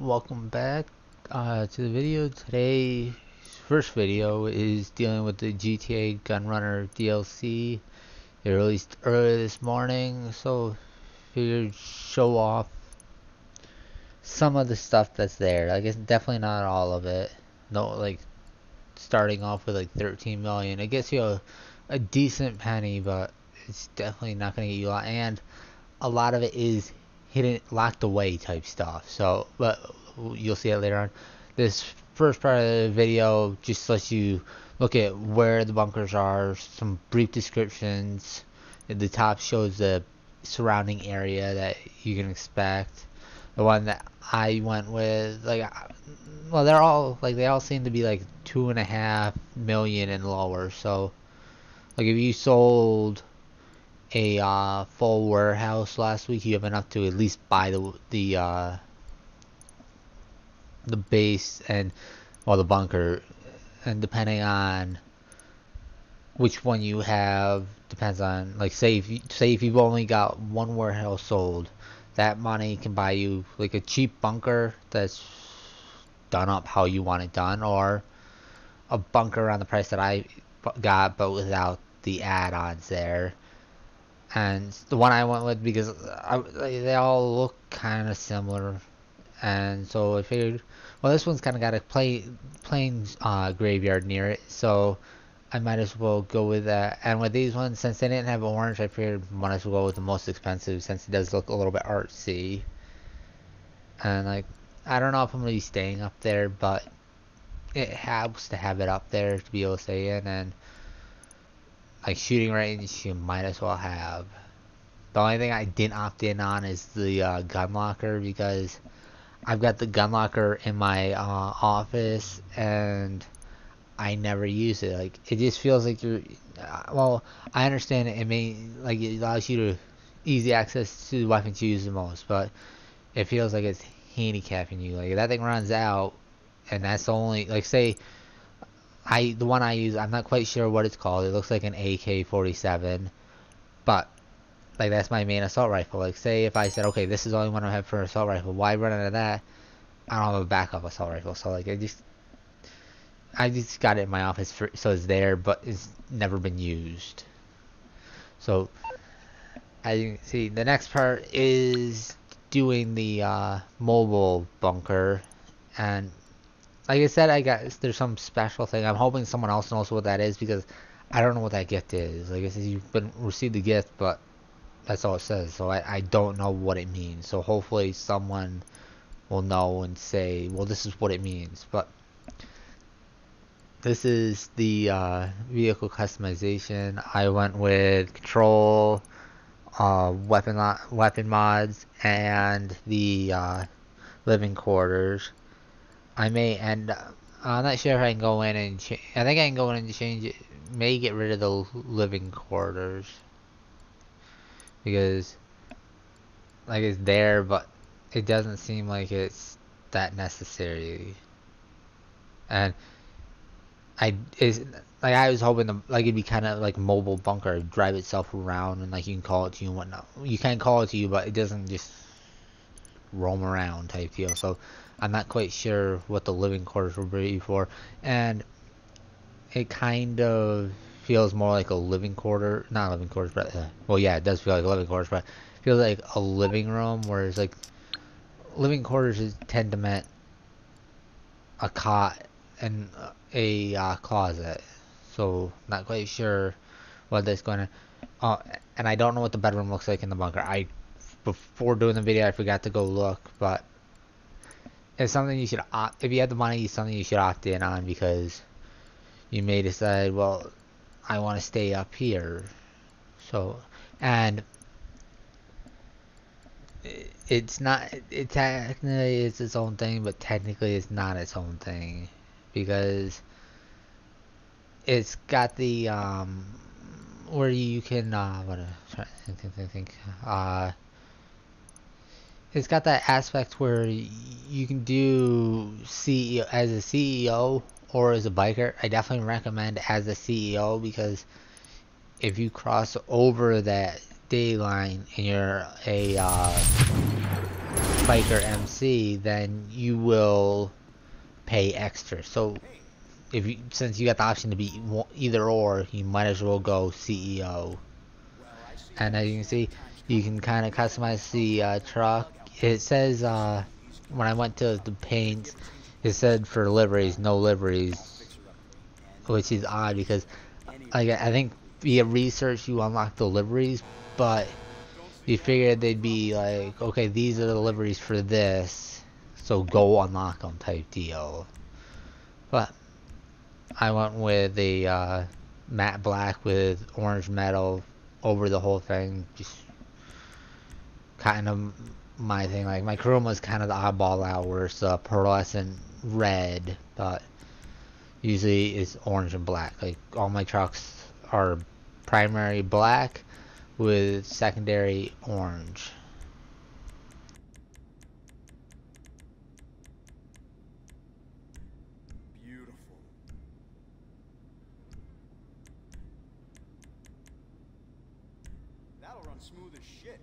Welcome back to the video. Today's first video is dealing with the GTA Gunrunner DLC. It released earlier this morning, so figured show off some of the stuff that's there. I guess definitely not all of it. No, like starting off with like 13 million. It gets you a decent penny, but it's definitely not gonna get you a lot. And a lot of it is hidden, locked away type stuff. So, but you'll see it later on. This first part of the video just lets you look at where the bunkers are, some brief descriptions. At the top shows the surrounding area that you can expect. The one that I went with, well, they all seem to be like 2.5 million and lower. So, like if you sold a full warehouse last week, you have enough to at least buy the base and the bunker, and depending on which one you have depends on, like, say if you've only got one warehouse sold, that money can buy you like a cheap bunker that's done up how you want it done, or a bunker around the price that I got but without the add-ons there. And the one I went with, because they all look kind of similar, and so I figured, well, this one's kind of got a plain graveyard near it, so I might as well go with that. And with these ones, since they didn't have orange, I figured might as well go with the most expensive, since it does look a little bit artsy. And like, I don't know if I'm gonna be staying up there, but it helps to have it up there to be able to stay in. And like shooting range, you might as well have. The only thing I didn't opt in on is the gun locker, because I've got the gun locker in my office and I never use it. Like, it just feels like you're, well, I understand it. It may, like, it allows you to easy access to the weapons you use the most, but it feels like it's handicapping you. Like, if that thing runs out, and that's the only, like, say the one I use, I'm not quite sure what it's called. It looks like an AK-47, but like, that's my main assault rifle. Like, say if I said, okay, this is the only one I have for an assault rifle, why run out of that? I don't have a backup assault rifle, so like, I just got it in my office so it's there, but it's never been used. So as you can see, the next part is doing the mobile bunker, and like I said, there's some special thing. I'm hoping someone else knows what that is, because I don't know what that gift is. Like I said, you've received the gift, but that's all it says. So I don't know what it means. So hopefully someone will know and say, well, this is what it means. But this is the vehicle customization. I went with control, weapon mods, and the living quarters. I may end. I'm not sure if I can go in and change. I think I can go in and change it. May get rid of the living quarters, because like, it's there, but it doesn't seem like it's that necessary. And I was hoping it'd be kind of like mobile bunker, drive itself around, and like you can call it to you and whatnot. You can call it to you, but it doesn't just roam around type deal. So I'm not quite sure what the living quarters will be for, and it kind of feels more like a living quarter, not living quarters, but well, yeah, it does feel like a living quarters, but it feels like a living room, whereas like living quarters tend to mean a cot and a closet. So not quite sure what that's going to. And I don't know what the bedroom looks like in the bunker. Before doing the video, I forgot to go look, but it's something you should if you have the money, it's something you should opt in on, because you may decide, well, I want to stay up here. So, and it's not, it technically is its own thing, but technically it's not its own thing, because it's got the where you can it's got that aspect where you can do CEO as a CEO or as a biker. I definitely recommend as a CEO, because if you cross over that day line and you're a biker MC, then you will pay extra. So if you, since you got the option to be either or, you might as well go CEO. And as you can see, you can kind of customize the truck. It says when I went to the paint, it said for liveries, no liveries, which is odd because like I think via research you unlock the liveries, but you figured they'd be like, okay, these are the liveries for this, so go unlock them type deal. But I went with a matte black with orange metal over the whole thing, just kind of my thing. Like my chrome was kind of the oddball out, where it's pearlescent red, but usually it's orange and black. Like all my trucks are primary black with secondary orange. Beautiful. That'll run smooth as shit.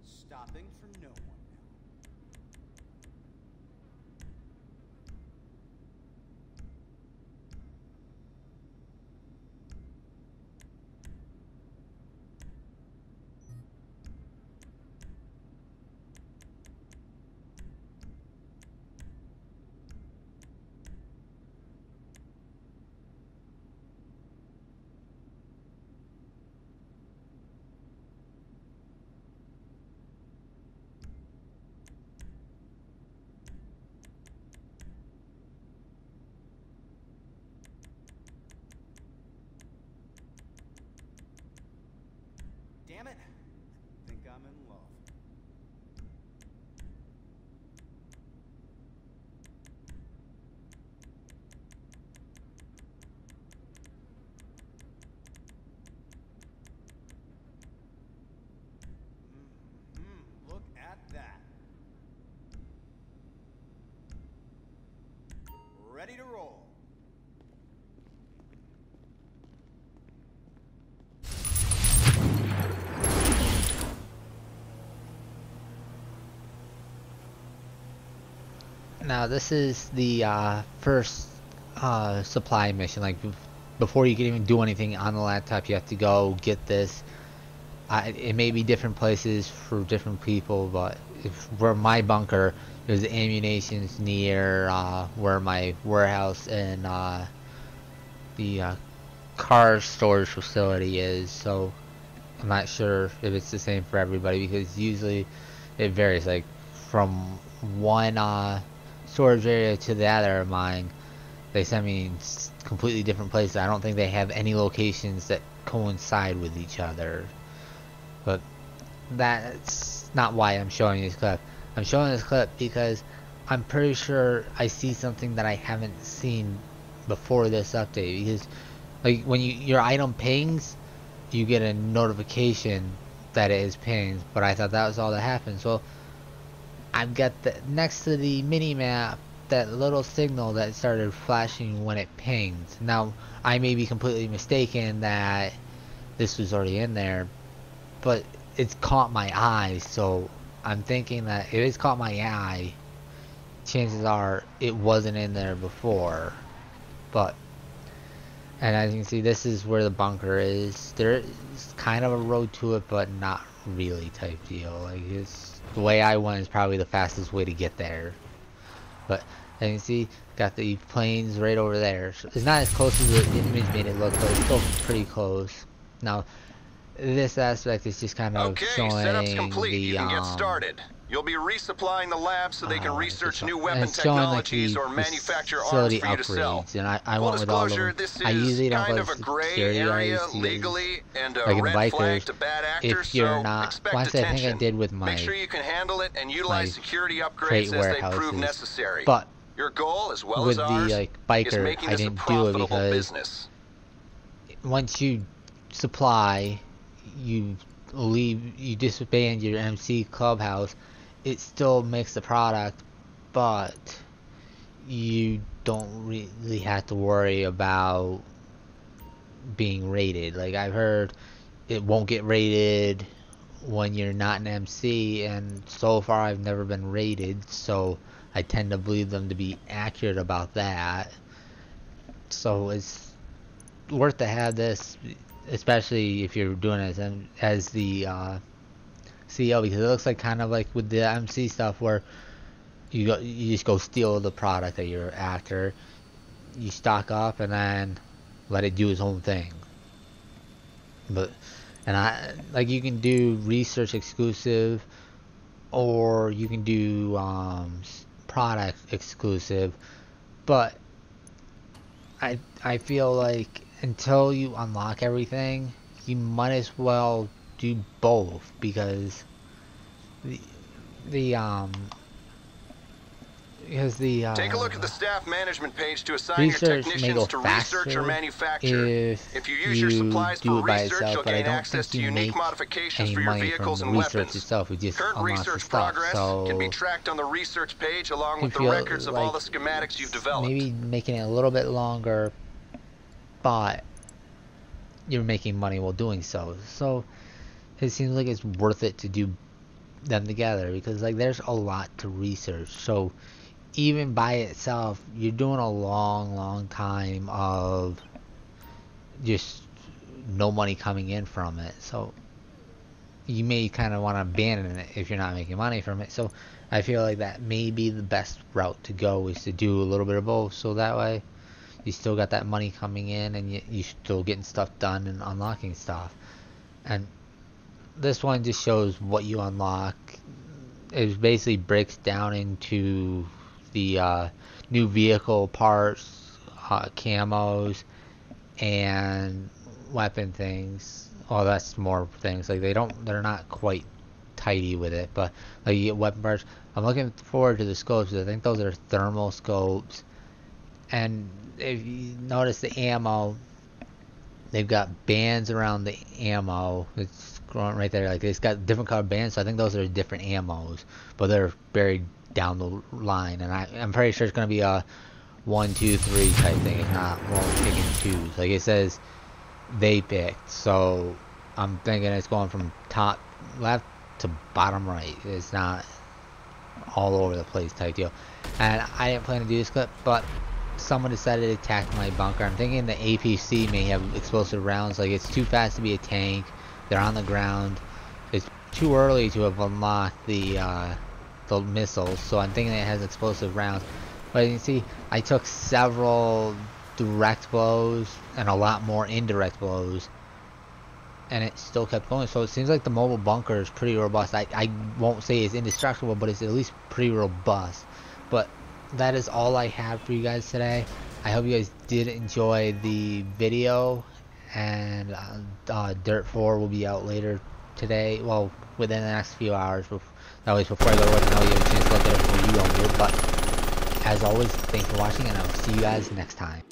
Stopping for no one now. Damn it. I think I'm in love. Look at that. Ready to roll. Now this is the first supply mission. Like before you can even do anything on the laptop, you have to go get this. It may be different places for different people, but for my bunker, there's ammunitions near where my warehouse and the car storage facility is. So I'm not sure if it's the same for everybody, because usually it varies. Like from one storage area to the other of mine, they send me in completely different places. I don't think they have any locations that coincide with each other. But that's not why I'm showing this clip. I'm showing this clip because I'm pretty sure I see something that I haven't seen before this update. Because like when your item pings, you get a notification that it is pinged, but I thought that was all that happened. So I've got the next to the mini map that little signal that started flashing when it pinged. Now I may be completely mistaken that this was already in there, but it's caught my eye, so I'm thinking that if it's caught my eye, chances are it wasn't in there before. But and as you can see, this is where the bunker is. There is kind of a road to it, but not really type deal. Like it's the way I went is probably the fastest way to get there. But as you can see, got the planes right over there. So it's not as close as the image made it look, but it's still pretty close. Now, this aspect is just kind of showing setup's complete. the You can get started. You'll be resupplying the lab so they can research new weapon technologies or manufacture arms for you to sell. And I went with all of them. I usually don't kind go of a to gray security area guys, legally and like a in red flag bikers, to bad actors, if you're so not, expect well, I think I attention. did with my Make sure you can handle it and utilize security crate upgrades as they prove warehouses, necessary. but Your goal, as well with as ours, the is biker, making I this a didn't do it profitable because business. once you supply, you leave, you disband your MC clubhouse, it still makes the product, but you don't really have to worry about being rated. Like I've heard it won't get rated when you're not an MC, and so far I've never been rated, so I tend to believe them to be accurate about that. So it's worth to have this, especially if you're doing it as the CEO, because it looks like kind of like with the MC stuff where you just go steal the product that you're after, you stock up and then let it do its own thing. But like you can do research exclusive, or you can do product exclusive, but I feel like until you unlock everything, you might as well do both, because the take a look at the staff management page to assign your technicians to research or manufacture. If you use your supplies for research, you'll gain access to unique modifications for your vehicles and weapons. Current research progress can be tracked on the research page along with the records of all the schematics you've developed. Maybe making it a little bit longer, but you're making money while doing so. So it seems like it's worth it to do them together, because like there's a lot to research. So even by itself, you're doing a long time of just no money coming in from it. So you may kind of want to abandon it if you're not making money from it. So I feel like that may be the best route to go, is to do a little bit of both, so that way you still got that money coming in and you're still getting stuff done and unlocking stuff. And this one just shows what you unlock. It basically breaks down into the new vehicle parts, camos, and weapon things. Oh, that's more things. Like they're not quite tidy with it, but like you get weapon parts. I'm looking forward to the scopes. I think those are thermal scopes. And if you notice the ammo, they've got bands around the ammo. It's growing right there. Like it's got different colored bands. So I think those are different ammos, but they're buried down the line. And I'm pretty sure it's gonna be a 1, 2, 3 type thing. If not, well, picking twos. Like it says, they picked. So I'm thinking it's going from top left to bottom right. It's not all over the place type deal. And I didn't plan to do this clip, but someone decided to attack my bunker. I'm thinking the APC may have explosive rounds. Like it's too fast to be a tank. They're on the ground. It's too early to have unlocked the missiles, so I'm thinking it has explosive rounds. But you can see I took several direct blows and a lot more indirect blows, and it still kept going. So it seems like the mobile bunker is pretty robust. I won't say it's indestructible, but it's at least pretty robust. But that is all I have for you guys today. I hope you guys did enjoy the video, and Dirt 4 will be out later today, well, within the next few hours. That way, before I go to work, I know you have a chance to look at it before you go on here. But as always, thanks for watching, and I'll see you guys next time.